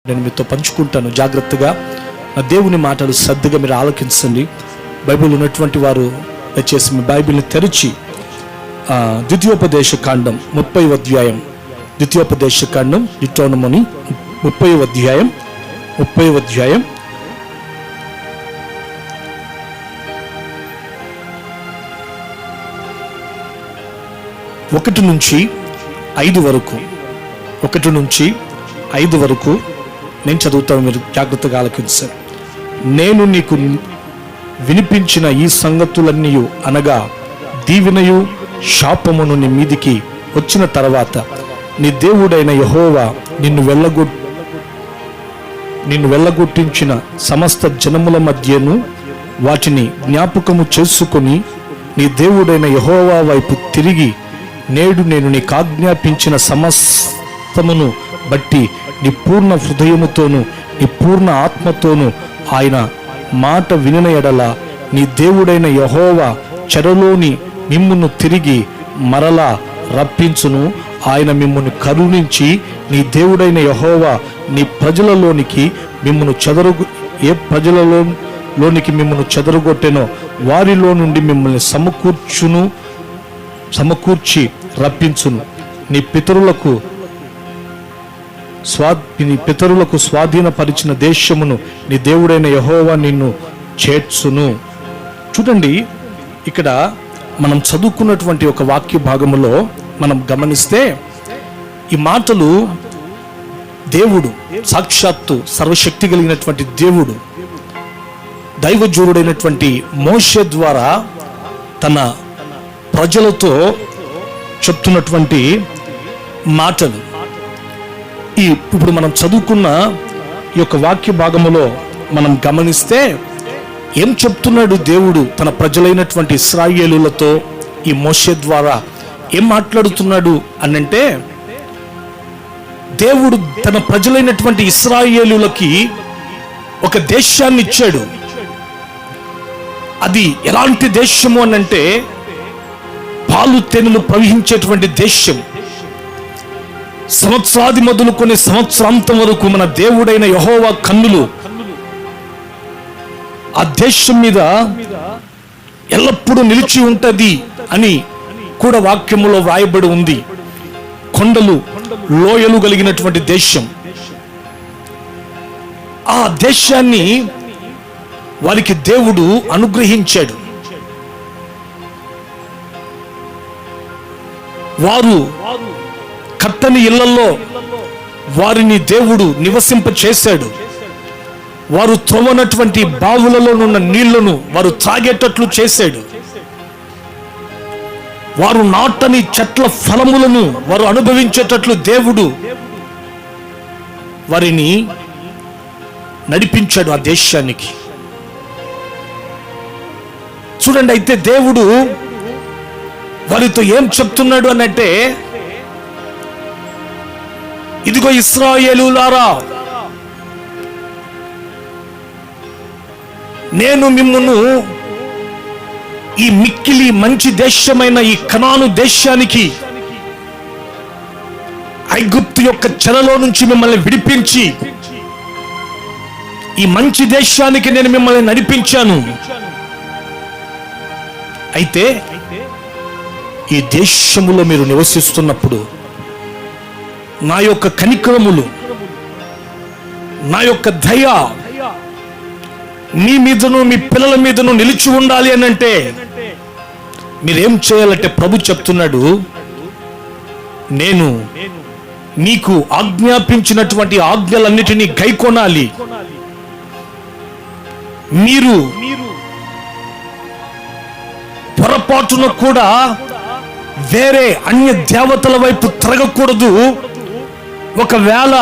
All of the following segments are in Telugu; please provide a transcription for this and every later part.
నేను మీతో పంచుకుంటాను. జాగ్రత్తగా నా దేవుని మాటలు శ్రద్ధగా మీరు ఆలకించండి. బైబిల్ ఉన్నటువంటి వారు దయచేసి మీ బైబిల్ని తెరిచి ద్వితీయోపదేశ కాండం 30వ అధ్యాయం, ద్వితీయోపదేశ కాండం డిటోనమని 30వ అధ్యాయం 1 నుంచి 5 వరకు, 1 నుంచి 5 వరకు నేను చదువుతాను, మీరు జాగ్రత్తగా ఆలకించారు. నేను నీకు వినిపించిన ఈ సంగతులన్నీ అనగా దీవెనయు శాపమును నీ మీదికి వచ్చిన తర్వాత నీ దేవుడైన యెహోవా నిన్ను వెళ్ళగొట్టించిన సమస్త జనముల మధ్యను వాటిని జ్ఞాపకము చేసుకొని నీ దేవుడైన యెహోవా వైపు తిరిగి నేడు నేను నీకు ఆజ్ఞాపించిన సమస్తమును బట్టి నీ పూర్ణ హృదయముతోను నీ పూర్ణ ఆత్మతోను ఆయన మాట వినిన ఎడల నీ దేవుడైన యెహోవా చెరలోని మిమ్మును తిరిగి మరలా రప్పించును. ఆయన మిమ్మును కరుణించి నీ దేవుడైన యెహోవా నీ ప్రజలలోనికి మిమ్మును ఏ ప్రజలలోనికి మిమ్మును చెదరగొట్టెనో వారిలో నుండి మిమ్మల్ని సమకూర్చి రప్పించును. నీ పితరులకు స్వాధీనపరిచిన దేశమును నీ దేవుడైన యెహోవా నిన్ను చేర్చును. చూడండి, ఇక్కడ మనం చదువుకున్నటువంటి ఒక వాక్య భాగములో మనం గమనిస్తే ఈ మాటలు దేవుడు, సాక్షాత్తు సర్వశక్తి కలిగినటువంటి దేవుడు దైవజనుడైనటువంటి మోషే ద్వారా తన ప్రజలతో చెప్తున్నటువంటి మాటలు. ఇప్పుడు మనం చదువుకున్న ఈ యొక్క వాక్య భాగములో మనం గమనిస్తే ఏం చెప్తున్నాడు దేవుడు తన ప్రజలైనటువంటి ఇశ్రాయేలులతో ఈ మోషే ద్వారా ఏం మాట్లాడుతున్నాడు అనంటే, దేవుడు తన ప్రజలైనటువంటి ఇశ్రాయేలులకి ఒక దేశాన్ని ఇచ్చాడు. అది ఎలాంటి దేశము అనంటే పాలు తేనెలు ప్రవహించేటువంటి దేశం. సంవత్సరాది మొదలుకొని సంవత్సరాంతం వరకు మన దేవుడైన యెహోవా కన్నులు ఆ దేశం మీద ఎల్లప్పుడూ నిలిచి ఉంటది అని కూడా వాక్యములో వ్రాయబడి ఉంది. కొండలు లోయలు కలిగినటువంటి దేశం. ఆ దేశాన్ని వారికి దేవుడు అనుగ్రహించాడు. వారు కట్టని ఇళ్లలో వారిని దేవుడు నివసింప చేశాడు. వారు త్రవ్వనటువంటి బావులలో ఉన్న నీళ్లను వారు త్రాగేటట్లు చేశాడు. వారు నాటని చెట్ల ఫలములను వారు అనుభవించేటట్లు దేవుడు వారిని నడిపించాడు ఆ దేశానికి. చూడండి, అయితే దేవుడు వారితో ఏం చెప్తున్నాడు అనంటే, ఇదిగో ఇశ్రాయేలులారా, నేను మిమ్మును ఈ మిక్కిలి మంచి దేశమైన ఈ కనాను దేశానికి, ఐగుప్తు యొక్క చెరలో నుంచి మిమ్మల్ని విడిపించి ఈ మంచి దేశానికి నేను మిమ్మల్ని నడిపించాను. అయితే ఈ దేశములో మీరు నివసిస్తున్నప్పుడు నా యొక్క కనికరములు, నా యొక్క దయ మీ మీదను మీ పిల్లల మీదను నిలిచి ఉండాలి అనంటే మీరేం చేయాలంటే, ప్రభు చెప్తున్నాడు, నేను నీకు ఆజ్ఞాపించినటువంటి ఆజ్ఞలన్నిటినీ గైకొనాలి. మీరు పొరపాటున కూడా వేరే అన్య దేవతల వైపు తిరగకూడదు. ఒకవేళ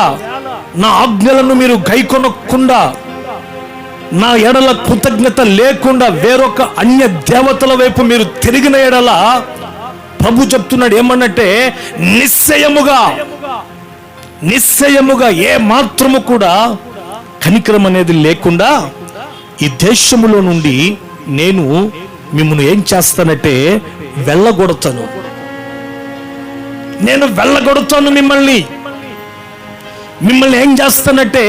నా ఆజ్ఞలను మీరు గైకొనకుండా, నా ఎడల కృతజ్ఞత లేకుండా వేరొక అన్య దేవతల వైపు మీరు తిరిగిన ఎడల, ప్రభు చెప్తున్నాడు ఏమన్నట్టే, నిశ్చయముగా ఏ మాత్రము కూడా కనికరం అనేది లేకుండా ఈ దేశములో నుండి నేను మిమ్మల్ని ఏం చేస్తానంటే వెళ్ళగొడతాను. నేను వెళ్ళగొడతాను మిమ్మల్ని. మిమ్మల్ని ఏం చేస్తానంటే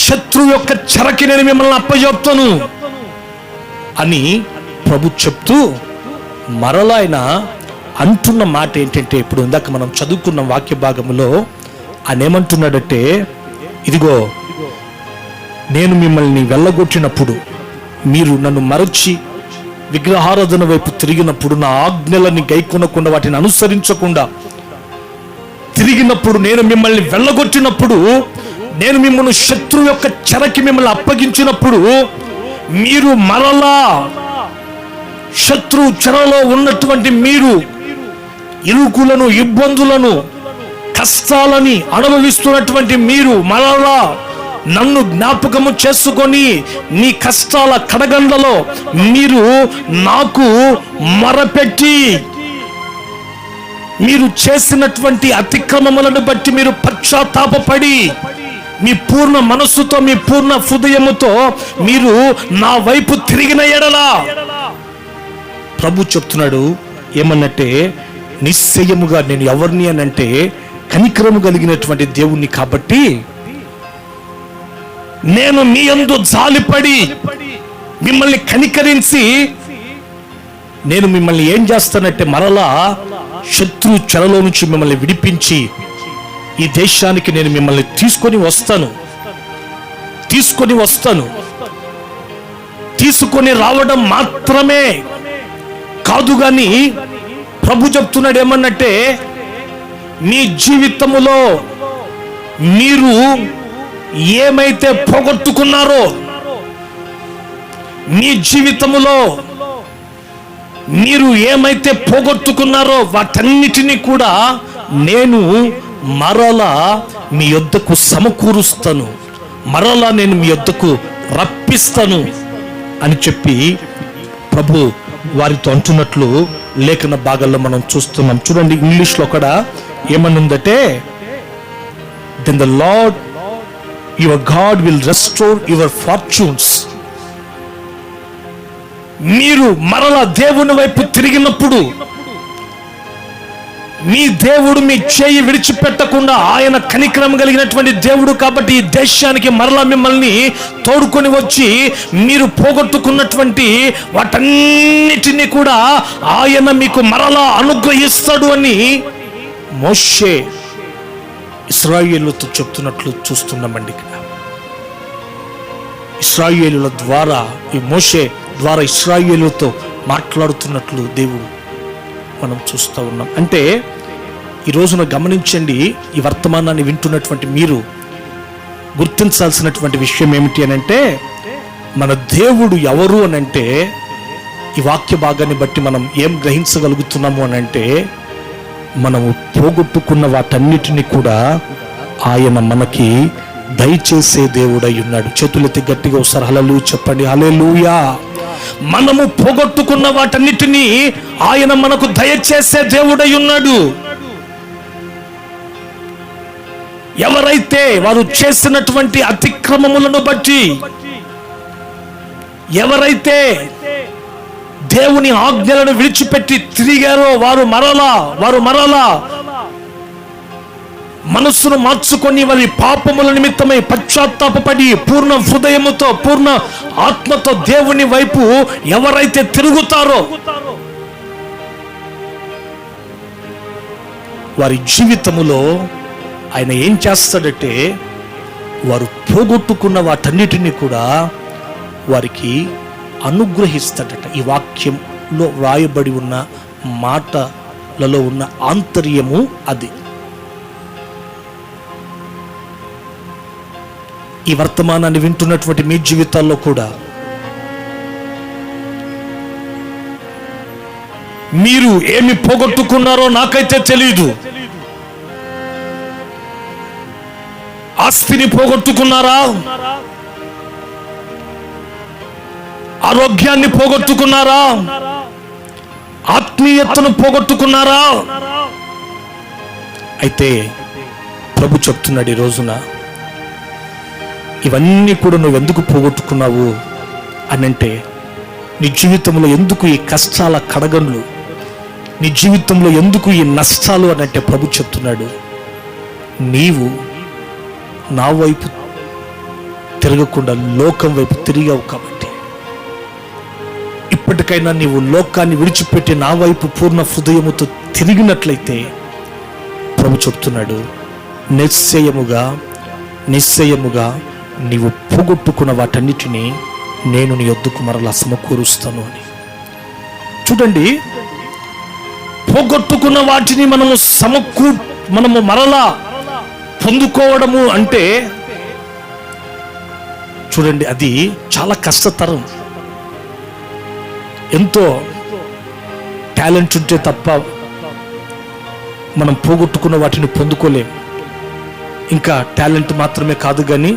శత్రువు యొక్క చెరకి నేను మిమ్మల్ని అప్పజెప్తాను అని ప్రభు చెప్తూ మరలా ఆయన అంటున్న మాట ఏంటంటే, ఇప్పుడు ఇందాక మనం చదువుకున్న వాక్య భాగంలో ఆయన ఏమంటున్నాడంటే, ఇదిగో నేను మిమ్మల్ని వెళ్ళగొట్టినప్పుడు మీరు నన్ను మరచి విగ్రహారాధన వైపు తిరిగినప్పుడు, నా ఆజ్ఞలని గైకొనకుండా వాటిని అనుసరించకుండా తిరిగినప్పుడు, నేను మిమ్మల్ని వెళ్ళగొట్టినప్పుడు, నేను మిమ్మల్ని శత్రువు యొక్క చెరకి మిమ్మల్ని అప్పగించినప్పుడు, మీరు మరలా శత్రువు చెరలో ఉన్నటువంటి మీరు ఇరుకులను, ఇబ్బందులను, కష్టాలని అనుభవిస్తున్నటువంటి మీరు మరలా నన్ను జ్ఞాపకము చేసుకొని నీ కష్టాల కడగండ్లలో మీరు నాకు మొరపెట్టి, మీరు చేసినటువంటి అతిక్రమములను బట్టి మీరు పశ్చాత్తాపపడి మీ పూర్ణ మనస్సుతో, మీ పూర్ణ హృదయముతో మీరు నా వైపు తిరిగిన ఎడలా, ప్రభు చెప్తున్నాడు ఏమన్నట్టే, నిశ్చయముగా నేను ఎవరిని అనంటే కనికరము కలిగినటువంటి దేవుణ్ణి కాబట్టి నేను మీ యందు జాలిపడి మిమ్మల్ని కనికరించి నేను మిమ్మల్ని ఏం చేస్తానంటే మరలా శత్రు చెరలో నుంచి మిమ్మల్ని విడిపించి ఈ దేశానికి నేను మిమ్మల్ని తీసుకొని వస్తాను. తీసుకొని రావడం మాత్రమే కాదు గాని ప్రభు చెప్తున్నాడు ఏమన్నట్టే, మీ జీవితములో మీరు ఏమైతే పోగొట్టుకున్నారో, మీ జీవితములో మీరు ఏమైతే పోగొట్టుకున్నారో వాటన్నిటినీ కూడా నేను మరలా మీ యొద్దకు సమకూరుస్తాను, మరలా నేను మీ యొద్దకు రప్పిస్తాను అని చెప్పి ప్రభు వారితో అంటున్నట్లు లేఖన భాగాల్లో మనం చూస్తున్నాం. చూడండి, ఇంగ్లీష్లో కూడా ఏమనుందంటే, then the Lord your God will restore your fortunes. మీరు మరలా దేవుని వైపు తిరిగినప్పుడు మీ దేవుడు మీ చేయి విడిచిపెట్టకుండా, ఆయన కనికరం కలిగినటువంటి దేవుడు కాబట్టి ఈ దేశానికి మరలా మిమ్మల్ని తోడుకొని వచ్చి మీరు పోగొట్టుకున్నటువంటి వాటన్నిటినీ కూడా ఆయన మీకు మరలా అనుగ్రహిస్తాడు అని మోషే ఇశ్రాయేలుతో చెప్తున్నట్లు చూస్తున్నామండి. ఇక్కడ ఇశ్రాయేలుల ద్వారా, ఈ మోషే ద్వారా ఇశ్రాయేలుతో మాట్లాడుతున్నట్లు దేవుడు మనం చూస్తూ ఉన్నాం. అంటే ఈ రోజున గమనించండి, ఈ వర్తమానాన్ని వింటున్నటువంటి మీరు గుర్తించాల్సినటువంటి విషయం ఏమిటి అని అంటే, మన దేవుడు ఎవరు అని అంటే, ఈ వాక్య భాగాన్ని బట్టి మనం ఏం గ్రహించగలుగుతున్నాము అని అంటే, మనము పోగొట్టుకున్న వాటన్నిటిని కూడా ఆయన మనకి దయచేసే దేవుడై ఉన్నాడు. చేతులెత్తి గట్టిగా ఒకసారి హల్లెలూయా చెప్పండి. హల్లెలూయా. మనము పోగొట్టుకున్న వాటన్నిటినీ ఆయన మనకు దయచేసే దేవుడై ఉన్నాడు. ఎవరైతే వారు చేసినటువంటి అతిక్రమములను బట్టి, ఎవరైతే దేవుని ఆజ్ఞలను విడిచిపెట్టి తిరిగారో వారు మరలా మనస్సును మార్చుకొని వారి పాపముల నిమిత్తమై పశ్చాత్తాపపడి పూర్ణ హృదయముతో, పూర్ణ ఆత్మతో దేవుని వైపు ఎవరైతే తిరుగుతారో వారి జీవితములో ఆయన ఏం చేస్తాడంటే, వారు పోగొట్టుకున్న వాటన్నిటినీ కూడా వారికి అనుగ్రహిస్తాడట. ఈ వాక్యంలో వ్రాయబడి ఉన్న మాటలలో ఉన్న ఆంతర్యము అది. ఈ వర్తమానాన్ని వింటున్నటువంటి మీ జీవితాల్లో కూడా మీరు ఏమి పోగొట్టుకున్నారో నాకైతే తెలియదు. ఆస్తిని పోగొట్టుకున్నారా? ఆరోగ్యాన్ని పోగొట్టుకున్నారా? ఆత్మీయతను పోగొట్టుకున్నారా? అయితే ప్రభు చెప్తున్నాడు ఈ రోజున, ఇవన్నీ కూడా నువ్వు ఎందుకు పోగొట్టుకున్నావు అనంటే, నీ జీవితంలో ఎందుకు ఈ కష్టాల కడగండ్లు, నీ జీవితంలో ఎందుకు ఈ నష్టాలు అనంటే ప్రభు చెప్తున్నాడు, నీవు నా వైపు తిరగకుండా లోకం వైపు తిరిగావు కాబట్టి ఇప్పటికైనా నీవు లోకాన్ని విడిచిపెట్టి నా వైపు పూర్ణ హృదయముతో తిరిగినట్లయితే ప్రభు చెప్తున్నాడు, నిశ్చయముగా నీవు పోగొట్టుకున్న వాటన్నిటినీ నేను నీ యొద్దకు మరలా సమకూరుస్తాను అని. చూడండి, పోగొట్టుకున్న వాటిని మనము మరలా పొందుకోవడము అంటే చూడండి, అది చాలా కష్టతరం. ఎంతో టాలెంట్ ఉంటే తప్ప మనం పోగొట్టుకున్న వాటిని పొందుకోలేం. ఇంకా టాలెంట్ మాత్రమే కాదు కానీ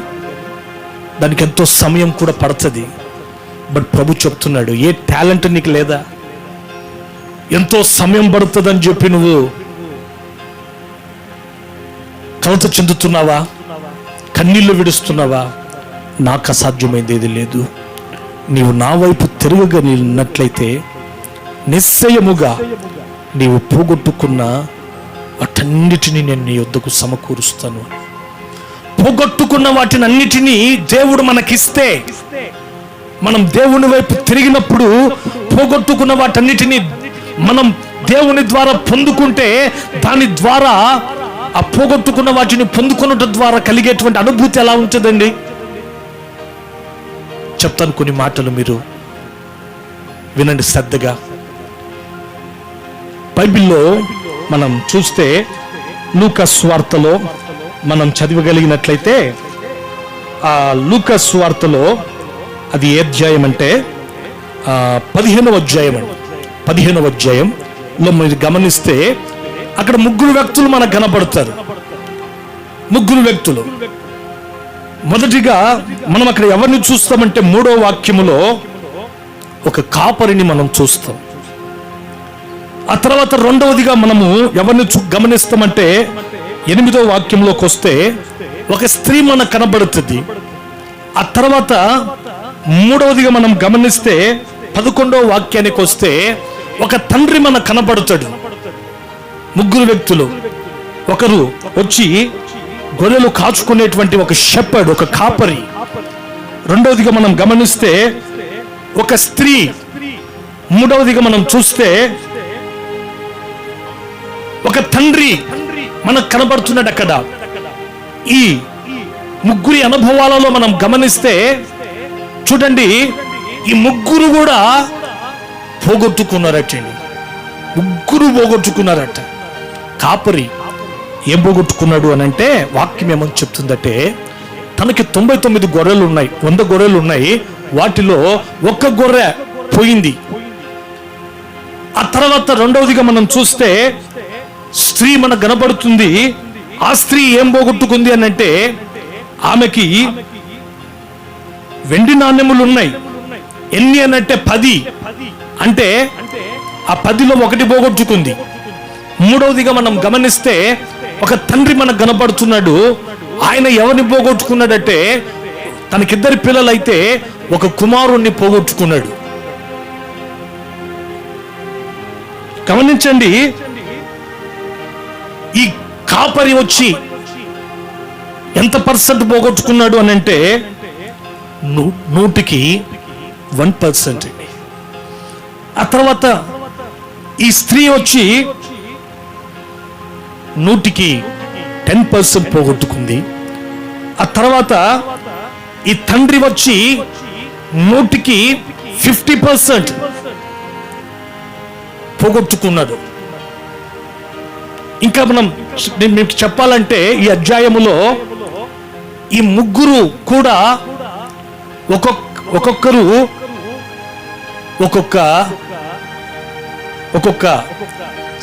దానికి ఎంతో సమయం కూడా పడుతుంది. బట్ ప్రభు చెప్తున్నాడు, ఏ టాలెంట్ నీకు లేదా? ఎంతో సమయం పడుతుందని చెప్పి నువ్వు కలత చెందుతున్నావా? కన్నీళ్లు విడుస్తున్నావా? నాకు అసాధ్యమైంది ఏది లేదు. నీవు నా వైపు తిరగగా నిన్నట్లయితే నిశ్చయముగా నీవు పోగొట్టుకున్న వాటన్నిటినీ నేను నీ యొద్దకు సమకూరుస్తాను. పోగొట్టుకున్న వాటిని అన్నిటినీ దేవుడు మనకిస్తే, మనం దేవుని వైపు తిరిగినప్పుడు పోగొట్టుకున్న వాటన్నిటినీ మనం దేవుని ద్వారా పొందుకుంటే, దాని ద్వారా ఆ పోగొట్టుకున్న వాటిని పొందుకున్నట ద్వారా కలిగేటువంటి అనుభూతి ఎలా ఉంటుందండి? చెప్తాను కొన్ని మాటలు, మీరు వినండి శ్రద్ధగా. బైబిల్లో మనం చూస్తే లూకా సువార్తలో మనం చదవగలిగినట్లయితే, ఆ లూకా సువార్తలో అది ఏ అధ్యాయం అంటే 15వ అధ్యాయంలో మీరు గమనిస్తే అక్కడ ముగ్గురు వ్యక్తులు మనకు కనబడతారు. ముగ్గురు వ్యక్తులు. మొదటిగా మనం అక్కడ ఎవరిని చూస్తామంటే 3వ వాక్యములో ఒక కాపరిని మనం చూస్తాం. ఆ తర్వాత రెండవదిగా మనము ఎవరిని గమనిస్తామంటే 8వ వాక్యంలోకి వస్తే ఒక స్త్రీ మనకు కనబడుతుంది. ఆ తర్వాత మూడవదిగా మనం గమనిస్తే 11వ వాక్యానికి వస్తే ఒక తండ్రి మనకు కనబడతాడు. ముగ్గురు వ్యక్తులు. ఒకరు వచ్చి గొర్రెలు కాచుకునేటువంటి ఒక షెపర్డ్, ఒక కాపరి. రెండవదిగా మనం గమనిస్తే ఒక స్త్రీ. మూడవదిగా మనం చూస్తే ఒక తండ్రి మనకు కనబడుతున్నాడు అక్కడ. ఈ ముగ్గురి అనుభవాలలో మనం గమనిస్తే చూడండి, ఈ ముగ్గురు కూడా పోగొట్టుకున్నారటండి. ముగ్గురు పోగొట్టుకున్నారట. కాపరి ఏం పోగొట్టుకున్నాడు అని అంటే, వాక్యం ఏమని చెప్తుందంటే, తనకి 99 గొర్రెలు ఉన్నాయి, 100 గొర్రెలు ఉన్నాయి. వాటిలో ఒక్క గొర్రె పోయింది. ఆ తర్వాత రెండవదిగా మనం చూస్తే స్త్రీ మనకు కనబడుతుంది. ఆ స్త్రీ ఏం పోగొట్టుకుంది అని అంటే, ఆమెకి వెండి నాణ్యములు ఉన్నాయి. ఎన్ని అనంటే 10. అంటే ఆ 10లో ఒకటి పోగొట్టుకుంది. మూడవదిగా మనం గమనిస్తే ఒక తండ్రి మనకు కనబడుతున్నాడు. ఆయన ఎవరిని పోగొట్టుకున్నాడంటే, తనకిద్దరు పిల్లలైతే ఒక కుమారుణ్ణి పోగొట్టుకున్నాడు. గమనించండి, ఈ కాపరి వచ్చి ఎంత % పోగొట్టుకున్నాడు అని అంటే 100% అండి. ఆ తర్వాత ఈ స్త్రీ వచ్చి 100% పోగొట్టుకుంది. ఆ తర్వాత ఈ తండ్రి వచ్చి 50% పోగొట్టుకున్నాడు. ఇంకా నేను మీకు చెప్పాలంటే ఈ అధ్యాయములో ఈ ముగ్గురు కూడా ఒక్కొక్కరు ఒక్కొక్క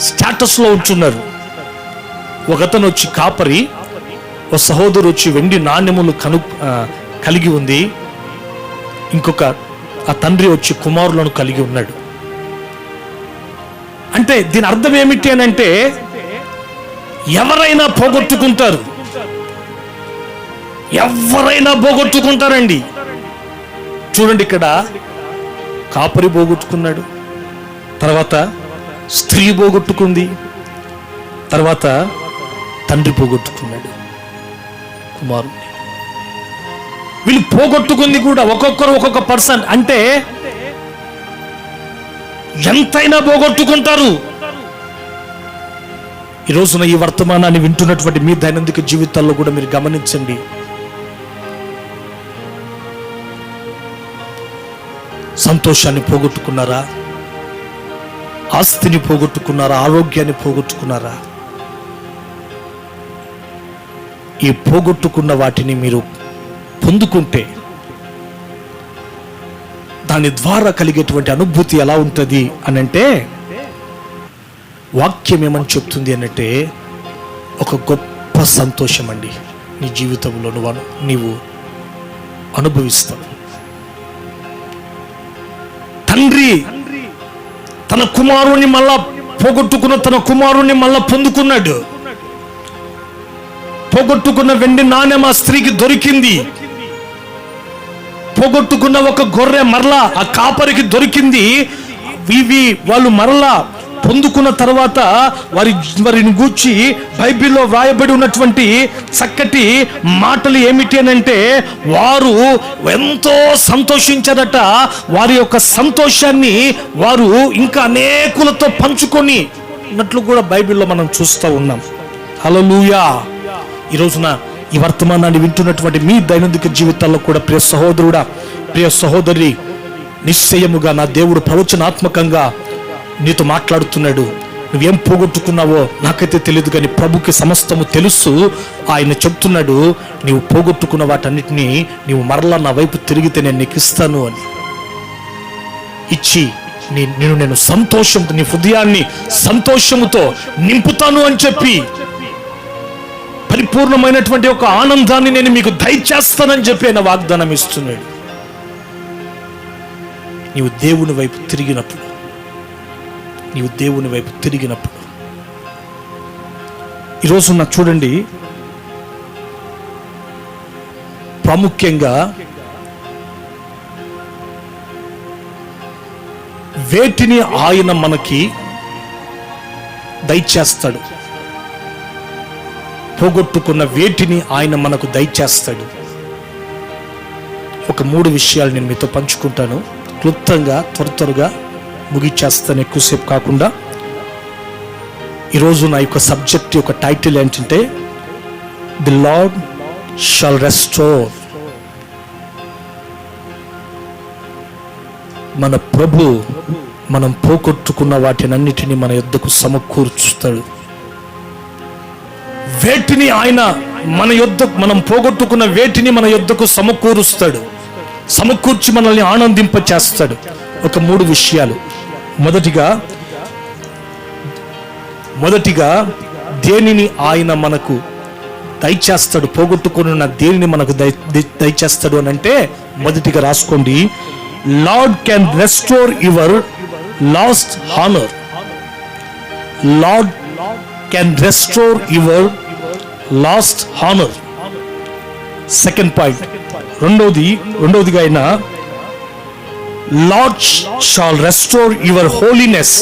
స్టేటస్ లో ఉంటున్నారు. ఒకతను వచ్చి కాపరి, ఒక సహోదరు వచ్చి వెండి నాణ్యములు కలిగి ఉంది. ఇంకొక ఆ తండ్రి వచ్చి కుమారులను కలిగి ఉన్నాడు. అంటే దీని అర్థం ఏమిటి అని అంటే, ఎవరైనా పోగొట్టుకుంటారు, ఎవరైనా పోగొట్టుకుంటారండి. చూడండి, ఇక్కడ కాపరి పోగొట్టుకున్నాడు, తర్వాత స్త్రీ పోగొట్టుకుంది, తర్వాత తండ్రి పోగొట్టుకున్నాడు. కుమారుణ్ణి. వీళ్ళు పోగొట్టుకుంది కూడా ఒక్కొక్కరు ఒక్కొక్క పర్సన్. అంటే ఎంతైనా పోగొట్టుకుంటారు. ఈ రోజున ఈ వర్తమానాన్ని వింటున్నటువంటి మీ దైనందిక జీవితాల్లో కూడా మీరు గమనించండి. సంతోషాన్ని పోగొట్టుకున్నారా? ఆస్తిని పోగొట్టుకున్నారా? ఆరోగ్యాన్ని పోగొట్టుకున్నారా? ఈ పోగొట్టుకున్న వాటిని మీరు పొందుకుంటే దాని ద్వారా కలిగేటువంటి అనుభూతి ఎలా ఉంటుంది అని అంటే, వాక్యం ఏమని చెప్తుంది అనంటే, ఒక గొప్ప సంతోషం అండి నీ జీవితంలో నీవు అనుభవిస్తావు. తండ్రి తన కుమారుణ్ణి మళ్ళా పోగొట్టుకున్న తన కుమారుణ్ణి మళ్ళా పొందుకున్నాడు. పోగొట్టుకున్న వెండి నాణెం ఆ స్త్రీకి దొరికింది. పోగొట్టుకున్న ఒక గొర్రె మరలా ఆ కాపరికి దొరికింది. వాళ్ళు మరలా పొందుకున్న తర్వాత వారిని గూర్చి బైబిల్లో వ్రాయబడి ఉన్నటువంటి చక్కటి మాటలు ఏమిటి అని అంటే, వారు ఎంతో సంతోషించారట. వారి యొక్క సంతోషాన్ని వారు ఇంకా అనేకులతో పంచుకొని ఉన్నట్లు కూడా బైబిల్లో మనం చూస్తూ ఉన్నాం. హల్లెలూయా. ఈ రోజున ఈ వర్తమానాన్ని వింటున్నటువంటి మీ దైనందిక జీవితాల్లో కూడా ప్రియ సహోదరుడా, ప్రియ సహోదరి, నిశ్చయముగా నా దేవుడు ప్రవచనాత్మకంగా నీతో మాట్లాడుతున్నాడు. నువ్వేం పోగొట్టుకున్నావో నాకైతే తెలియదు, కానీ ప్రభుకి సమస్తము తెలుసు. ఆయన చెప్తున్నాడు, నీవు పోగొట్టుకున్న వాటన్నిటినీ నీవు మరలా నా వైపు తిరిగితే నేను నీకు ఇస్తాను అని. ఇచ్చి నేను సంతోషంతో నీ హృదయాన్ని సంతోషముతో నింపుతాను అని చెప్పి, పరిపూర్ణమైనటువంటి ఒక ఆనందాన్ని నేను మీకు దయచేస్తానని చెప్పి ఆయన వాగ్దానం ఇస్తున్నాడు. నీవు దేవుని వైపు తిరిగినప్పుడు ఈరోజు నాకు చూడండి, ప్రాముఖ్యంగా వేటిని ఆయన మనకి దయచేస్తాడు, పోగొట్టుకున్న వేటిని ఆయన మనకు దయచేస్తాడు. ఒక 3 విషయాలు నేను మీతో పంచుకుంటాను. క్లుప్తంగా త్వరగా ముగిచ్చేస్తాను, ఎక్కువసేపు కాకుండా. ఈరోజు నా యొక్క సబ్జెక్ట్ యొక్క టైటిల్ ఏంటంటే, ది లార్డ్ షాల్ రెస్టోర్. మన ప్రభు మనం పోగొట్టుకున్న వాటినన్నిటినీ మన యొద్దకు సమకూర్చుతాడు. వేటిని ఆయన మనం పోగొట్టుకున్న వేటిని మన యొద్దకు సమకూరుస్తాడు, సమకూర్చి మనల్ని ఆనందింప చేస్తాడు. ఒక 3 విషయాలు. మొదటిగా దేనిని ఆయన మనకు దయచేస్తాడు, పోగొట్టుకున్న దేనిని మనకు దయచేస్తాడు అని అంటే, మొదటిగా రాసుకోండి, Lord can restore your lost honour. Lord can restore your lost honour. Second point, రెండవదిగా ఆయన Lord shall restore your holiness.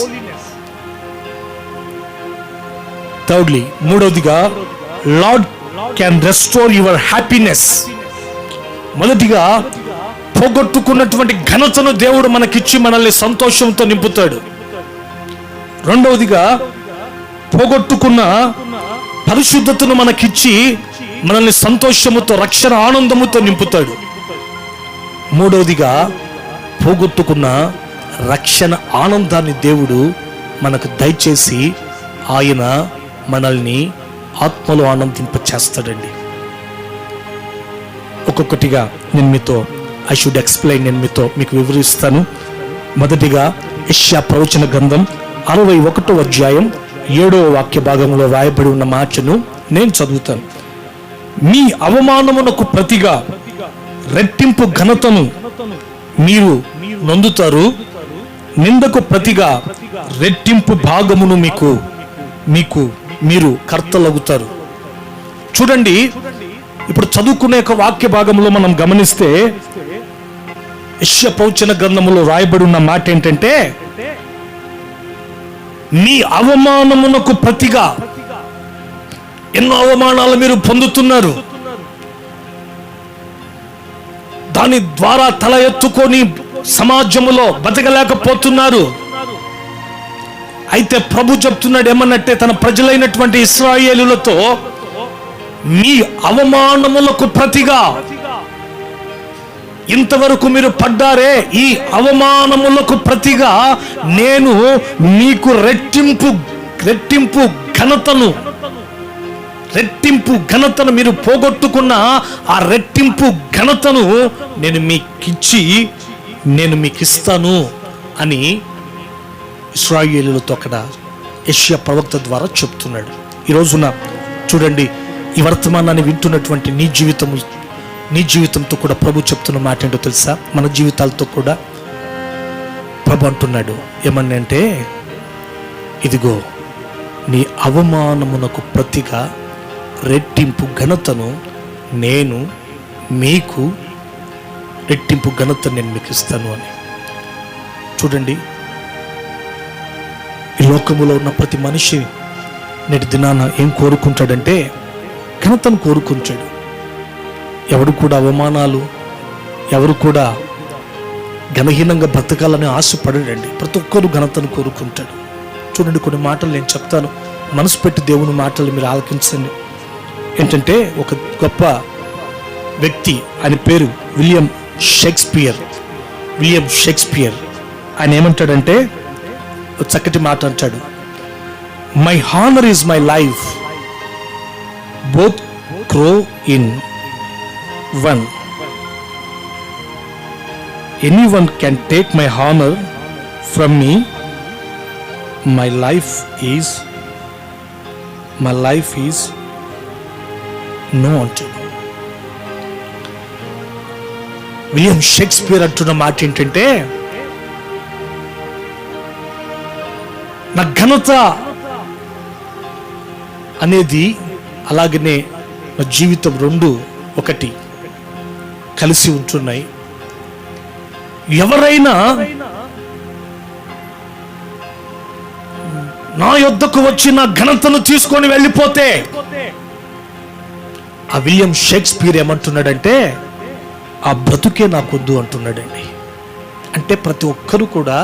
Thirdly, మూడవదిగా Lord can restore your happiness. మొదటిగా పోగొట్టుకున్నటువంటి ఘనతను దేవుడు మనకిచ్చి మనల్ని సంతోషంతో నింపుతాడు. రెండవదిగా పోగొట్టుకున్న పరిశుద్ధతను మనకిచ్చి మనల్ని సంతోషముతో, రక్షణ ఆనందముతో నింపుతాడు. మూడవదిగా పోగొట్టుకున్న రక్షణ ఆనందాన్ని దేవుడు మనకు దయచేసి ఆయన మనల్ని ఆత్మలో ఆనందింప చేస్తాడండి. ఒక్కొక్కటిగా నేను మీతో మీకు వివరిస్తాను. మొదటిగా యెషయా ప్రవచన గ్రంథం 61వ అధ్యాయం 7వ వాక్య భాగంలో రాయబడి ఉన్న మాటను నేను చదువుతాను. మీ అవమానమునకు ప్రతిగా రెట్టింపు ఘనతను మీరు నొందుతారు, నిందకు ప్రతిగా రెట్టింపు భాగమును మీరు కర్తలగుతారు. చూడండి, ఇప్పుడు చదువుకునే ఒక వాక్య భాగంలో మనం గమనిస్తే యెషయా ప్రవచన గ్రంథములో రాయబడి ఉన్న మాట ఏంటంటే, మీ అవమానమునకు ప్రతిగా. ఎన్నో అవమానాలు మీరు పొందుతున్నారు, దాని ద్వారా తల ఎత్తుకొని సమాజంలో బతకలేకపోతున్నారు. అయితే ప్రభు చెప్తున్నాడు ఏమన్నట్టే, తన ప్రజలైనటువంటి ఇశ్రాయేలులతో, మీ అవమానములకు ప్రతిగా ఇంతవరకు మీరు పడ్డారే, ఈ అవమానములకు ప్రతిగా నేను మీకు రెట్టింపు ఘనతను మీరు పోగొట్టుకున్న ఆ రెట్టింపు ఘనతను నేను మీకు ఇస్తాను అని ఇశ్రాయేలులతో అక్కడ యెషయా ప్రవక్త ద్వారా చెప్తున్నాడు. ఈ రోజున చూడండి, ఈ వర్తమానాన్ని వింటున్నటువంటి నీ జీవితంతో కూడా ప్రభు చెప్తున్న మాట ఏంటో తెలుసా? మన జీవితాలతో కూడా ప్రభు అంటున్నాడు ఏమన్నా అంటే, ఇదిగో నీ అవమానమునకు ప్రతిగా రెట్టింపు ఘనతను నేను మీకు ఇస్తాను అని. చూడండి, ఈ లోకములో ఉన్న ప్రతి మనిషి నేటి దినాన ఏం కోరుకుంటాడంటే ఘనతను కోరుకుంటాడు. ఎవడు కూడా అవమానాలు, ఎవరు కూడా ఘనహీనంగా బ్రతకాలని ఆశపడడండి. ప్రతి ఒక్కరు ఘనతను కోరుకుంటాడు. చూడండి, కొన్ని మాటలు నేను చెప్తాను, మనసు పెట్టి దేవుని మాటలు మీరు ఆలకించండి. ఏంటంటే, ఒక గొప్ప వ్యక్తి, ఆయన పేరు విలియం షేక్స్పియర్. ఆయన ఏమంటాడంటే, చక్కటి మాట అంటాడు, my honour is my life, both grow in one. Anyone can take my honour from me. My life is no అంటాడు. విలియం షేక్స్పియర్ అంటున్న మాట ఏంటంటే, నా ఘనత అనేది అలాగనే నా జీవితం రెండు ఒకటి కలిసి ఉంటున్నాయి. ఎవరైనా నా యొద్దకు వచ్చి నా ఘనతను తీసుకొని వెళ్ళిపోతే, ఆ విలియం షేక్స్పియర్ ఏమంటున్నాడంటే, ఆ బ్రతుకే నాకొద్దు అంటున్నాడండి. అంటే ప్రతి ఒక్కరూ కూడా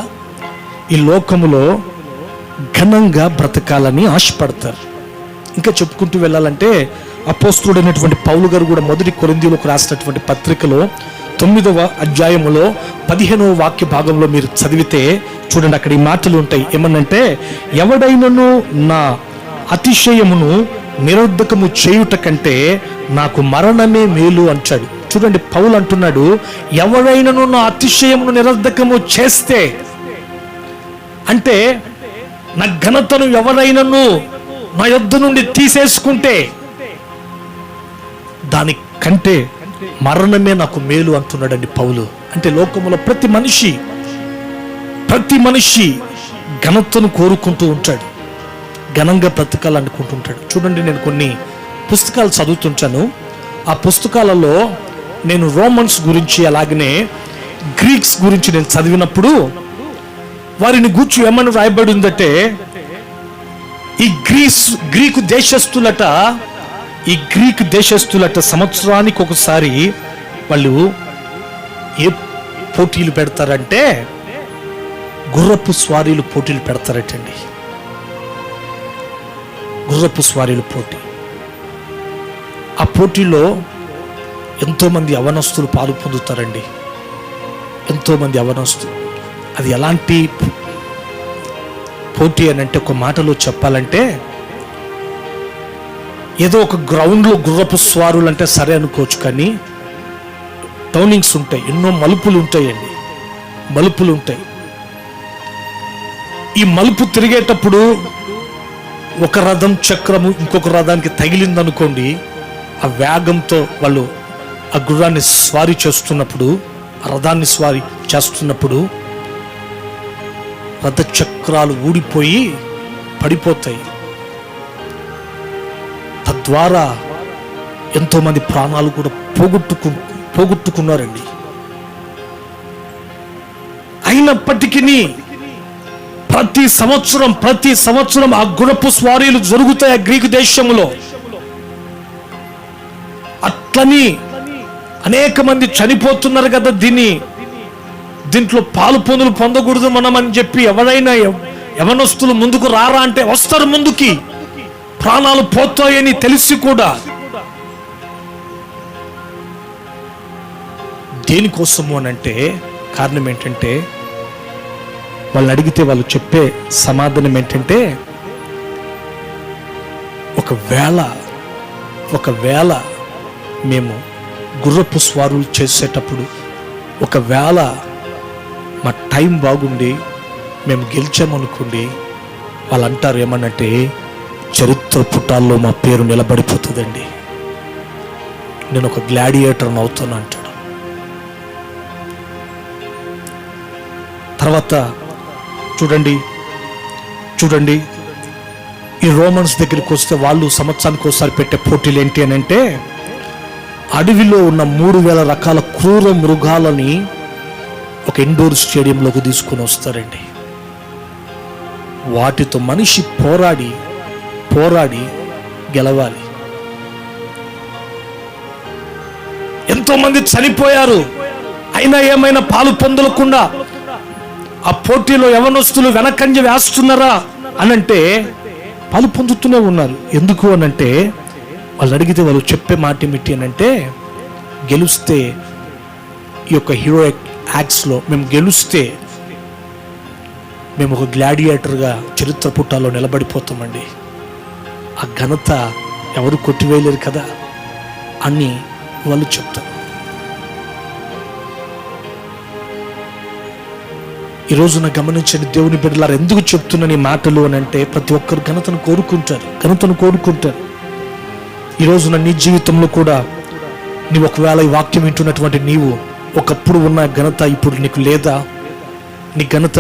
ఈ లోకములో ఘనంగా బ్రతకాలని ఆశపడతారు. ఇంకా చెప్పుకుంటూ వెళ్ళాలంటే, అపోస్తలుడైనటువంటి పౌలు గారు కూడా మొదటి కొరింథీయులకు రాసినటువంటి పత్రికలో 9వ అధ్యాయములో 15వ వాక్య భాగంలో మీరు చదివితే చూడండి, అక్కడ ఈ మాటలు ఉంటాయి. ఏమన్నంటే, ఎవడైనను నా అతిశయమును నిరర్ధకము చేయుట కంటే నాకు మరణమే మేలు అంటాడు. చూడండి, పౌలు అంటున్నాడు, ఎవరైనను నా అతిశయమును నిరర్ధకము చేస్తే, అంటే నా ఘనతను ఎవరైనను నా యొద్ద నుండి తీసేసుకుంటే దానికంటే మరణమే నాకు మేలు అంటున్నాడండి పౌలు. అంటే లోకములో ప్రతి మనిషి ఘనతను కోరుకుంటూ ఉంటాడు, ఘనంగా బ్రతకాలనుకుంటుంటాడు. చూడండి, నేను కొన్ని పుస్తకాలు చదువుతుంటాను. ఆ పుస్తకాలలో నేను రోమన్స్ గురించి అలాగనే గ్రీక్స్ గురించి నేను చదివినప్పుడు వారిని గూర్చి ఏమని రాయబడి ఉందంటే, ఈ గ్రీకు దేశస్తులట సంవత్సరానికి ఒకసారి వాళ్ళు ఏ పోటీలు పెడతారంటే గుర్రపు స్వారీలు పోటీలు పెడతారటండి. గుర్రపు స్వారీలు పోటీ. ఆ పోటీలో ఎంతోమంది యవనస్తులు పాలు పొందుతారండి, ఎంతోమంది యవనస్తులు. అది ఎలాంటి పోటీ అని అంటే, ఒక మాటలో చెప్పాలంటే, ఏదో ఒక గ్రౌండ్లో గుర్రపు స్వారులు అంటే సరే అనుకోవచ్చు, కానీ టర్నింగ్స్ ఉంటాయి, ఎన్నో మలుపులు ఉంటాయండి, మలుపులు ఉంటాయి. ఈ మలుపు తిరిగేటప్పుడు ఒక రథం చక్రము ఇంకొక రథానికి తగిలిందనుకోండి, ఆ వేగంతో వాళ్ళు ఆ గుర్రాన్ని స్వారీ చేస్తున్నప్పుడు, ఆ రథాన్ని స్వారీ చేస్తున్నప్పుడు రథ చక్రాలు ఊడిపోయి పడిపోతాయి. తద్వారా ఎంతో మంది ప్రాణాలు కూడా పోగొట్టుకున్నారండి. అయినప్పటికీ ప్రతి సంవత్సరం ఆ గుర్రపు స్వారీలు జరుగుతాయి ఆ గ్రీకు దేశంలో. అట్లని అనేక మంది చనిపోతున్నారు కదా, దీంట్లో పాలు పొందులు పొందకూడదు మనం అని చెప్పి ఎవరైనా యవనస్తులు ముందుకు రారా అంటే వస్తారు ముందుకి, ప్రాణాలు పోతాయని తెలిసి కూడా. దేనికోసము అని అంటే కారణం ఏంటంటే, వాళ్ళని అడిగితే వాళ్ళు చెప్పే సమాధానం ఏంటంటే, ఒకవేళ మేము గుర్రపు స్వారులు చేసేటప్పుడు ఒకవేళ మా టైం బాగుండి మేము గెలిచామనుకోండి, వాళ్ళు అంటారు ఏమనంటే చరిత్ర పుటాల్లో మా పేరు నిలబడిపోతుందండి, నేను ఒక గ్లాడియేటర్ని అవుతాను అంటాడు. తర్వాత చూడండి ఈ రోమన్స్ దగ్గరికి వస్తే వాళ్ళు సంవత్సరానికి ఒకసారి పెట్టే పోటీలు ఏంటి అని అంటే, అడవిలో ఉన్న 3000 రకాల క్రూర మృగాలని ఒక ఇండోర్ స్టేడియంలోకి తీసుకుని వస్తారండి. వాటితో మనిషి పోరాడి గెలవాలి. ఎంతో మంది చనిపోయారు, అయినా ఏమైనా పాలు పొందకుండా ఆ పోటీలో యవనస్తులు వెనకంజ వేస్తున్నారా అనంటే పాలు పొందుతూనే ఉన్నారు. ఎందుకు అనంటే వాళ్ళు అడిగితే వాళ్ళు చెప్పే మాట ఏమిటి అనంటే, గెలుస్తే ఈ యొక్క హీరోయిక్ యాక్ట్స్లో మేము గెలుస్తే మేము ఒక గ్లాడియేటర్గా చరిత్ర పుటాల్లో నిలబడిపోతామండి, ఆ ఘనత ఎవరు కొట్టివేయలేరు కదా అని వాళ్ళు చెప్తారు. ఈ రోజున గమనించండి దేవుని బిడ్డలారా, ఎందుకు చెప్తున్నాను ఈ మాటలు అని అంటే, ప్రతి ఒక్కరు ఘనతను కోరుకుంటారు. ఈ రోజున నీ జీవితంలో కూడా నీవు ఒకవేళ ఈ వాక్యం వింటున్నటువంటి నీవు ఒకప్పుడు ఉన్న ఘనత ఇప్పుడు నీకు లేదా? నీ ఘనత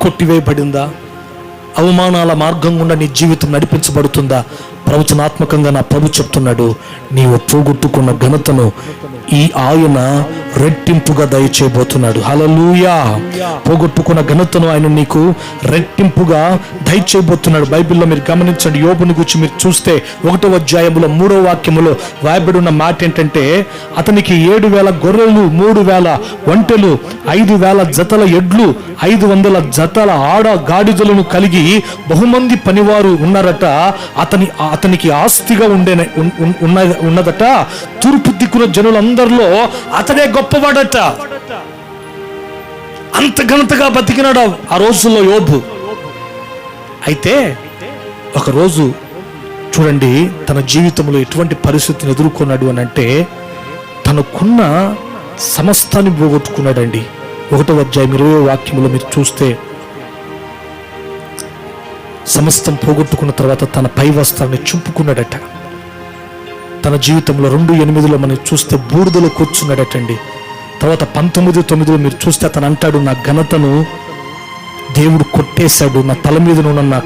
కొట్టివేయబడిందా? అవమానాల మార్గం గుండా నీ జీవితం నడిపించబడుతుందా? ప్రవచనాత్మకంగా నా ప్రభు చెప్తున్నాడు, నీవు పోగొట్టుకున్న ఘనతను ఈ ఆయన రెట్టింపుగా దయచేయబోతున్నాడు. హల్లెలూయా! పోగొట్టుకున్న ఘనతను ఆయన నీకు రెట్టింపుగా దయచేయబోతున్నాడు. బైబిల్లో మీరు గమనించండి, యోబుని గురించి మీరు చూస్తే 1వ అధ్యాయంలో 3వ వాక్యములో రాయబడి ఉన్న మాట ఏంటంటే, అతనికి 7,000 గొర్రెలు, 3,000 ఒంటెలు, 5,000 జతల ఎడ్లు, 500 జతల ఆడ గాడిదలను కలిగి బహుమంది పనివారు ఉన్నారట. అతనికి ఆస్తిగా ఉన్నదట. తూర్పు దిక్కున జనులందరిలో అతడే గొప్పవాడట. అంత ఘనతగా బతికినాడు ఆ రోజుల్లో యోబు. అయితే ఒకరోజు చూడండి, తన జీవితంలో ఎటువంటి పరిస్థితిని ఎదుర్కొన్నాడు అని అంటే, తనకున్న సమస్తాన్ని పోగొట్టుకున్నాడండి. 1వ అధ్యాయం 20వ వాక్యంలో మీరు చూస్తే, సమస్తం పోగొట్టుకున్న తర్వాత తన పై వస్త్రాన్ని చింపుకున్నాడట. తన జీవితంలో 2:8లో మనం చూస్తే బూడిదలో కూర్చున్నాడటండి. తర్వాత 19:9లో మీరు చూస్తే అతను అంటాడు, నా ఘనతను దేవుడు కొట్టేశాడు, నా తల మీద ఉన్న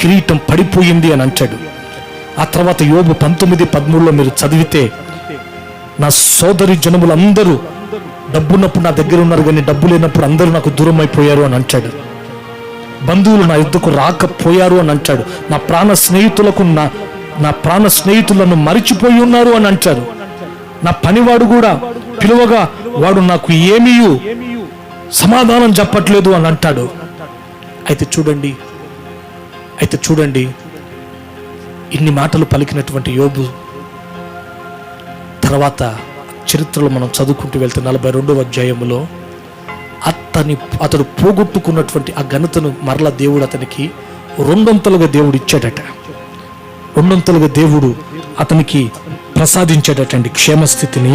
కిరీటం పడిపోయింది అని అంటాడు. ఆ తర్వాత యోబు 19:13లో మీరు చదివితే, నా సోదరి జనములందరూ డబ్బున్నప్పుడు నా దగ్గర ఉన్నారు, కానీ డబ్బు లేనప్పుడు అందరూ నాకు దూరం అయిపోయారు అని అంటాడు. బంధువులు నా యుద్ధకు రాకపోయారు అని అంటాడు. నా ప్రాణ స్నేహితులను మరిచిపోయి ఉన్నారు అని అంటారు. నా పనివాడు కూడా పిలువగా వాడు నాకు ఏమీ సమాధానం చెప్పట్లేదు అని అంటాడు. అయితే చూడండి ఇన్ని మాటలు పలికినటువంటి యోబు తర్వాత చరిత్రలో మనం చదువుకుంటూ వెళ్తే 42వ అధ్యాయంలో అతడు పోగొట్టుకున్నటువంటి ఆ ఘనతను మరలా దేవుడు అతనికి 200లుగా దేవుడు ఇచ్చాడట. 200లుగా దేవుడు అతనికి ప్రసాదించాడటండి. క్షేమస్థితిని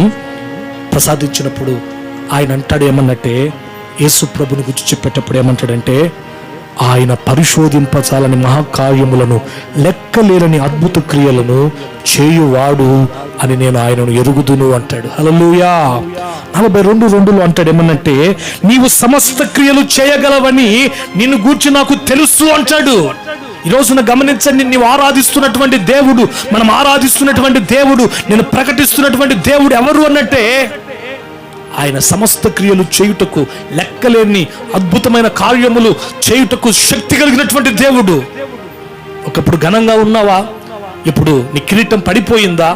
ప్రసాదించినప్పుడు ఆయన అంటాడు ఏమన్నట్టే, యేసు ప్రభుని గురించి చెప్పేటప్పుడు ఏమంటాడంటే, ఆయన పరిశోధింపచాలని మహాకార్యములను లెక్కలేని అద్భుత క్రియలను చేయువాడు అని నేను ఆయనను ఎరుగుదును అంటాడు. హల్లెలూయా! 42:2లో అంటాడు ఏమన్నంటే, నీవు సమస్త క్రియలు చేయగలవని నిన్ను గూర్చి నాకు తెలుసు అంటాడు. ఈ రోజున గమనించండి, నీవు ఆరాధిస్తున్నటువంటి దేవుడు, మనం ఆరాధిస్తున్నటువంటి దేవుడు, నేను ప్రకటిస్తున్నటువంటి దేవుడు ఎవరు అన్నట్టే, ఆయన సమస్త క్రియలు చేయుటకు, లెక్కలేని అద్భుతమైన కార్యములు చేయుటకు శక్తి కలిగినటువంటి దేవుడు. ఒకప్పుడు ఘనంగా ఉన్నావా? ఇప్పుడు నీ కిరీటం పడిపోయిందా?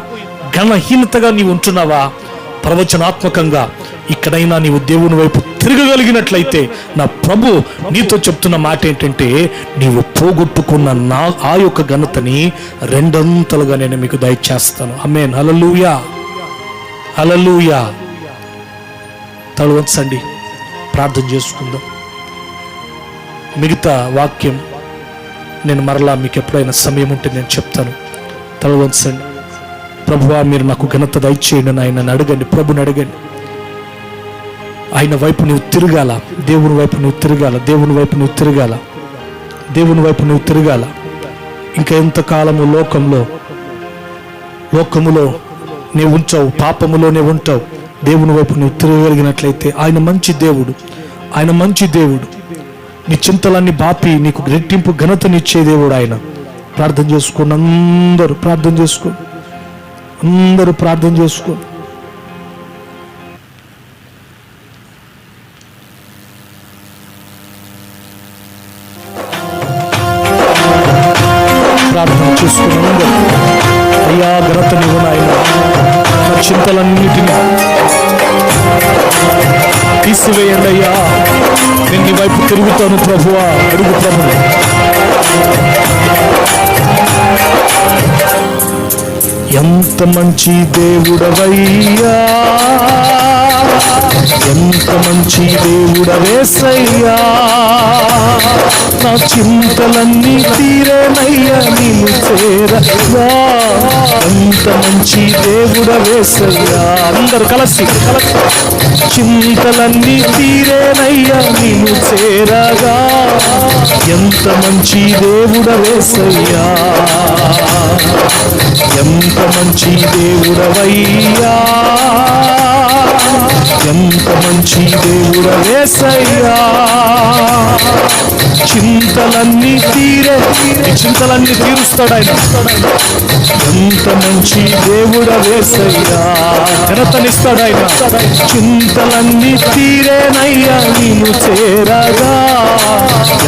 ఘనహీనతగా నీవు ఉంటున్నావా? ప్రవచనాత్మకంగా ఇక్కడైనా నీవు దేవుని వైపు తిరగగలిగినట్లయితే నా ప్రభు నీతో చెప్తున్న మాట ఏంటంటే, నీవు పోగొట్టుకున్న ఆ యొక్క ఘనతని రెండంతలుగా నేను మీకు దయచేస్తాను. ఆమేన్. హల్లెలూయా, హల్లెలూయా. తల వంచండి, ప్రార్థన చేసుకుందాం. మిగతా వాక్యం నేను మరలా మీకు ఎప్పుడైనా సమయం ఉంటే నేను చెప్తాను. తల వంచండి. ప్రభువా, మీరు నాకు ఘనత దయచేయండి నాయనని అడగండి, ప్రభుని అడగండి. ఆయన వైపు నువ్వు తిరగాల, దేవుని వైపు నువ్వు తిరగాల, దేవుని వైపు నువ్వు తిరగాల, దేవుని వైపు నువ్వు తిరగాల. ఇంకా ఎంతకాలము లోకములో నీవు ఉంచావు, పాపములోనే ఉంటావు. దేవుని వైపు నువ్వు తిరగలిగినట్లయితే ఆయన మంచి దేవుడు, ఆయన మంచి దేవుడు. నీ చింతలన్నీ బాపి నీకు రెట్టింపు ఘనతనిచ్చే దేవుడు ఆయన. ప్రార్థన చేసుకోండి, అందరూ ప్రార్థన చేసుకోండి, అందరూ ప్రార్థన చేసుకోండి. ప్రార్థన చేసుకుని అయ్యా ఘనత నీవు నాయన, నా చింతలన్నిటినీ తీసివేయండి అయ్యా. నేను నీ వైపు తిరుగుతాను ప్రభువా. అడుగు ప్రభు. ఎంత మంచి దేవుడవయ్యా, ఎంత మంచి దేవుడవేసయ్యా, నా చింతలన్నీ తీరేనయ్యా నిన్ను చేరగా. ఎంత మంచి దేవుడవేసయ్యా. అందరూ కలిసి చింతలన్నీ తీరేనయ్యా నిన్ను చేరగా. ఎంత మంచి దేవుడవేసయ్యా, ఎంత మంచి దేవుడవయ్యా, ఎంత మంచి దేవుడవేసయ్యా. చింతలన్నీ తీరే, చింతలన్నీ తీరుస్తాడు ఆయన. ఎంత మంచి దేవుడవేసయ్యా, ఘనతనిస్తాడు ఆయన. చింతలన్నీ తీరేనయ్యా నిన్ను చేరగా.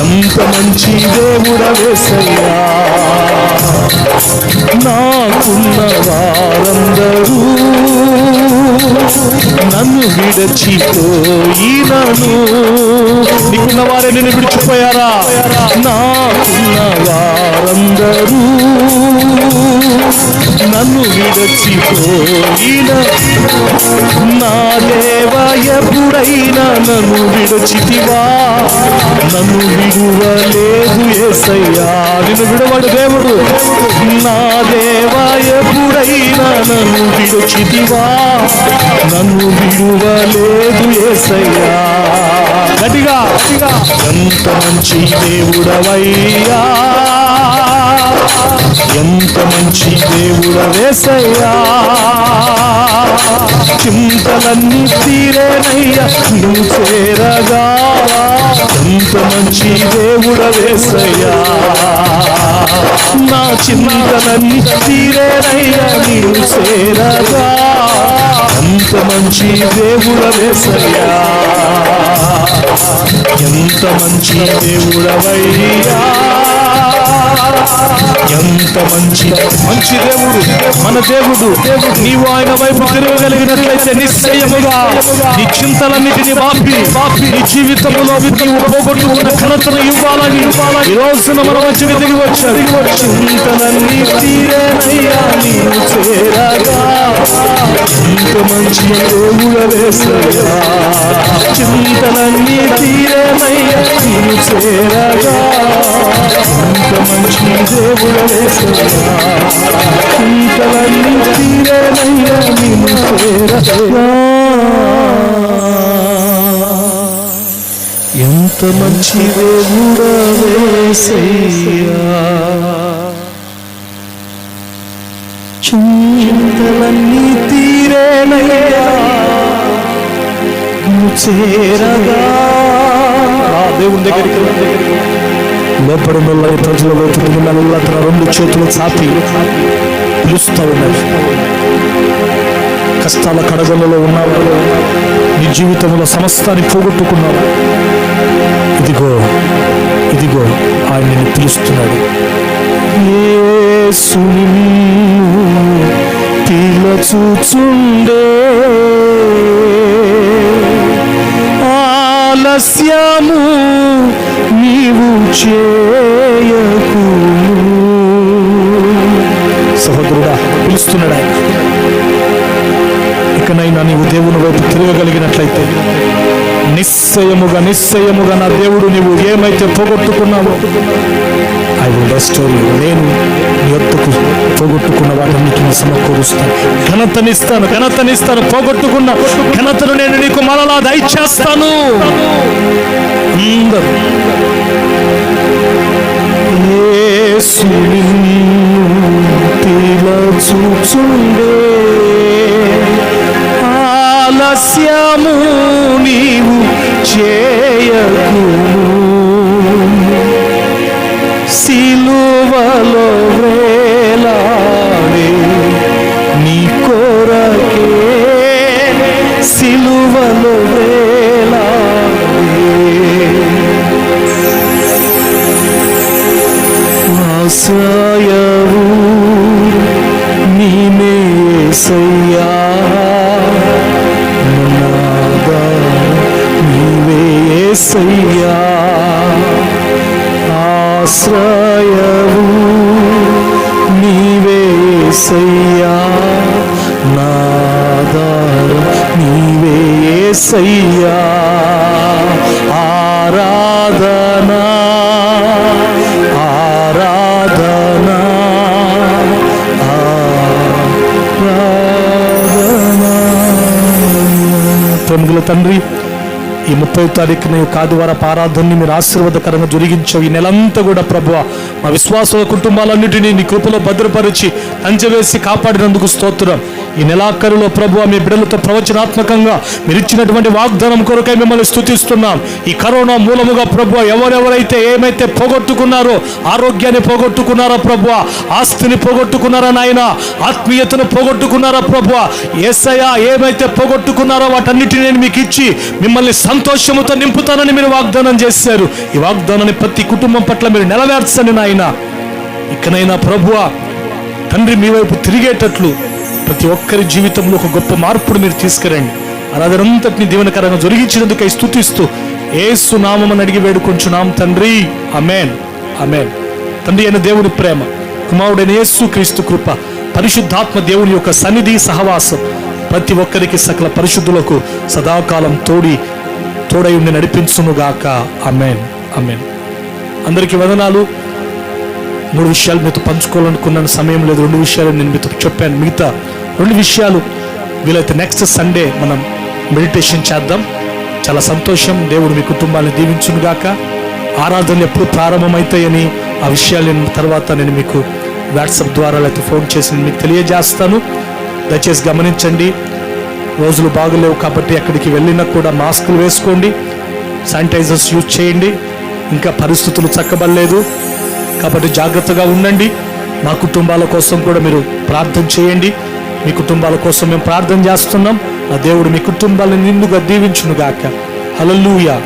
ఎంత మంచి దేవుడవేసయ్యా. నాకున్న వారందరూ నన్ను విడచిపోయినను. నీకున్న వారే నిన్ను విడిచిపోయారా? నాకున్న వారందరూ నన్ను విడచిపోయిన, నా దేవా ఎప్పుడైనా నన్ను విడచితివా? నన్ను విడువలేదు యేసయ్యా. నిన్ను విడవడు దేవుడు. నా దేవా ఎప్పుడైనా నన్ను విడచితివా? నన్ను విడువలేదు యేసయ్యా. గట్టిగా ఎంత మంచి దేవుడవయ్యా, ఎంత మంచి దేవుడవేసయ్యా. చింతలన్నీ తీరేనయ్యా నువ్వు చేరగా. ఎంత మంచి దేవుడవేసయ్యా. నా చింతలన్నీ తీరేనయ్యా నీవు చేరగా. ఎంత మంచి దేవుడవేసయ్యా, ఎంత మంచి దేవుడవయ్యా. ఎంత మంచి మంచి దేవుడు మన దేవుడు. నీవు ఆయన వైపు తిరగగలిగినట్లయితే నిశ్చయముగా నీ చింతలన్నిటిని బాపి నీ జీవితంలో నీవు పోగొట్టుకున్న ఘనతను ఇవ్వాలని ఈ రోజున మన మధ్యకి దిగి వచ్చాడు. చింతలన్నీ తీరేనయ్యా నీవు చేరగా. ఎంత మంచి దేవుడవేసయ్యా. చింతలన్నీ తీరేనయ్యా నీవు చేరగా. ఎంత మంచి దేవుడవేసయ్యా. చింతలన్నీ తీరేనయ్యా నీవు చేరగా. ఎంత మంచి దేవుడవేసయ్యా. చింతలన్నీ తీరేనయ్యా నువ్వు చేరగా. దేవుని దగ్గరికి లోపడున్న ప్రజలలో మెల్ల తన రెండు చేతులు చాపి పిలుస్తూ ఉన్నాయి. కష్టాల కడగలలో ఉన్నావా? నీ జీవితంలో సమస్తాన్ని పోగొట్టుకున్నావా? ఇదిగో ఇదిగో ఆయన నిన్ను పిలుస్తున్నాడు. యేసు నిన్ను పిలచుచుండే ఆలస్యము నీవు చేయకు. సహోదరుడా, పిలుస్తున్నాడు ఆయన. ఇకనైనా నీవు దేవుని వైపు తిరగగలిగినట్లయితే నిశ్చయముగా నిశ్చయముగా నా దేవుడు నీవు ఏమైతే పోగొట్టుకున్నావో ఐ విల్ రెస్టోర్ యు. నేను నీ యొద్దకు పోగొట్టుకున్న వాటన్నిటిని సమకూరుస్తాను, ఘనతనిస్తాను. పోగొట్టుకున్న ఘనతను నేను నీకు మరలా దయచేస్తాను. అందరూ యేసు నిన్ను పిలచుచుండే ఆలస్యము నీవు చేయకు. సిలువలో వేలాడే నీ కొరకే, సిలువలో వేలాడే ఆశ్రయము నీనే యేసయ్యా, నీవే యేసయ్యా. ఆశ్రయము నీవే యేసయ్యా, నాదారం నీవే యేసయ్యా. ఆరాధనా ఆరాధనా ఆరాధనా. ప్రేమగల తండ్రి, ఈ 30వ తారీఖున ఆదివారపు ఆరాధనని మీరు ఆశీర్వాదకరంగా జరిగించావు. ఈ నెలంతా కూడా ప్రభువా మా విశ్వాసుల కుటుంబాలన్నిటినీ నీ కృపలో భద్రపరిచి కంచెవేసి కాపాడినందుకు స్తోత్రం. ఈ నెలాఖరులో ప్రభువా మీ బిడ్డలతో ప్రవచనాత్మకంగా మీరు ఇచ్చినటువంటి వాగ్దానం కొరకై మిమ్మల్ని స్తుతిస్తున్నాం. ఈ కరోనా మూలముగా ప్రభువా ఎవరెవరైతే ఏమైతే పోగొట్టుకున్నారో, ఆరోగ్యాన్ని పోగొట్టుకున్నారో ప్రభువా, ఆస్తిని పోగొట్టుకున్నారా నాయన, ఆత్మీయతను పోగొట్టుకున్నారా ప్రభువా, యేసయ్యా ఏమైతే పోగొట్టుకున్నారో వాటన్నిటిని నేను మీకు ఇచ్చి మిమ్మల్ని సంతోషముతో నింపుతానని మీరు వాగ్దానం చేశారు. ఈ వాగ్దానాన్ని ప్రతి కుటుంబం పట్ల మీరు నెరవేర్చండి నాయన. ఇకనైనా ప్రభువా తండ్రి మీ వైపు తిరిగేటట్లు ప్రతి ఒక్కరి జీవితంలో ఒక గొప్ప మార్పును మీరు తీసుకురండి. ఆరాధనంతటిని దీవెనకరంగా జరిగించినందుకై స్తుతిస్తూ యేసు నామమున అడిగి వేడుకొంచున్నాం తండ్రి, ఆమేన్, ఆమేన్. తండ్రి అయిన దేవుని ప్రేమ, కుమారుడైన యేసు క్రీస్తు కృప, పరిశుద్ధాత్మ దేవుని యొక్క సన్నిధి సహవాసం ప్రతి ఒక్కరికి సకల పరిశుద్ధులకు సదాకాలం తోడై ఉండి నడిపించునుగాక. ఆమేన్, ఆమేన్. అందరికీ వందనాలు. 3 విషయాలు మీతో పంచుకోవాలనుకున్నాను, సమయం లేదు. 2 విషయాలు నేను మీతో చెప్పాను. మిగతా 2 విషయాలు వీలైతే నెక్స్ట్ సండే మనం మెడిటేషన్ చేద్దాం. చాలా సంతోషం. దేవుడు మీ కుటుంబాన్ని దీవించునుగాక. ఆరాధనలు ఎప్పుడు ప్రారంభమవుతాయని ఆ విషయాలు తర్వాత నేను మీకు వాట్సాప్ ద్వారా లేకపోతే ఫోన్ చేసి మీకు తెలియజేస్తాను. దయచేసి గమనించండి. రోజులు బాగలేవు కాబట్టి ఎక్కడికి వెళ్ళినా కూడా మాస్కులు వేసుకోండి, శానిటైజర్స్ యూజ్ చేయండి. ఇంకా పరిస్థితులు చక్కబడలేదు కాబట్టి జాగ్రత్తగా ఉండండి. మా కుటుంబాల కోసం కూడా మీరు ప్రార్థన చేయండి. మీ కుటుంబాల కోసం మేము ప్రార్థన చేస్తున్నాం. ఆ దేవుడు మీ కుటుంబాలను నిండుగా దీవించునుగాక. హల్లెలూయా.